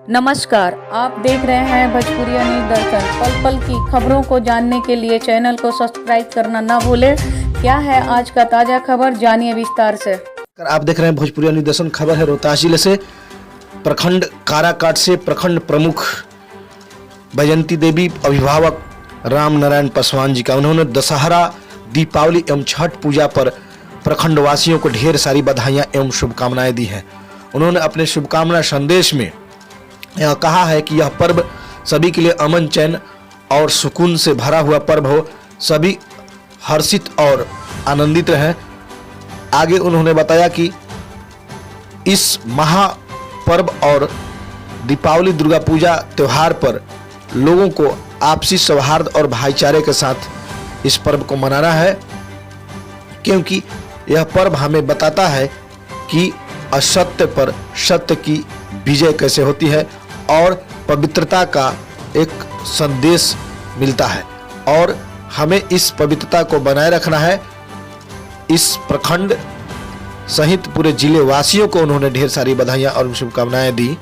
नमस्कार, आप देख रहे हैं भोजपुरिया न्यूज दर्शन। पल पल की खबरों को जानने के लिए चैनल को सब्सक्राइब करना ना भूलें। क्या है आज का ताज़ा खबर, जानिए विस्तार से। आप देख रहे हैं भोजपुरिया न्यूज दर्शन। खबर है रोहतास जिले से। प्रखंड काराकाट से प्रखंड प्रमुख बैजंती देवी अभिभावक राम नारायण पासवान जी का उन्होंने दशहरा, दीपावली एवं छठ पूजा पर प्रखंड वासियों को ढेर सारी बधाइयां एवं शुभकामनाएं दी हैं। उन्होंने अपने शुभकामना संदेश में यह कहा है कि यह पर्व सभी के लिए अमन, चैन और सुकून से भरा हुआ पर्व हो, सभी हर्षित और आनंदित रहें। आगे उन्होंने बताया कि इस महापर्व और दीपावली, दुर्गा पूजा त्यौहार पर लोगों को आपसी सौहार्द और भाईचारे के साथ इस पर्व को मनाना है, क्योंकि यह पर्व हमें बताता है कि असत्य पर सत्य की विजय कैसे होती है और पवित्रता का एक संदेश मिलता है और हमें इस पवित्रता को बनाए रखना है। इस प्रखंड सहित पूरे जिले वासियों को उन्होंने ढेर सारी बधाइयां और शुभकामनाएं दी।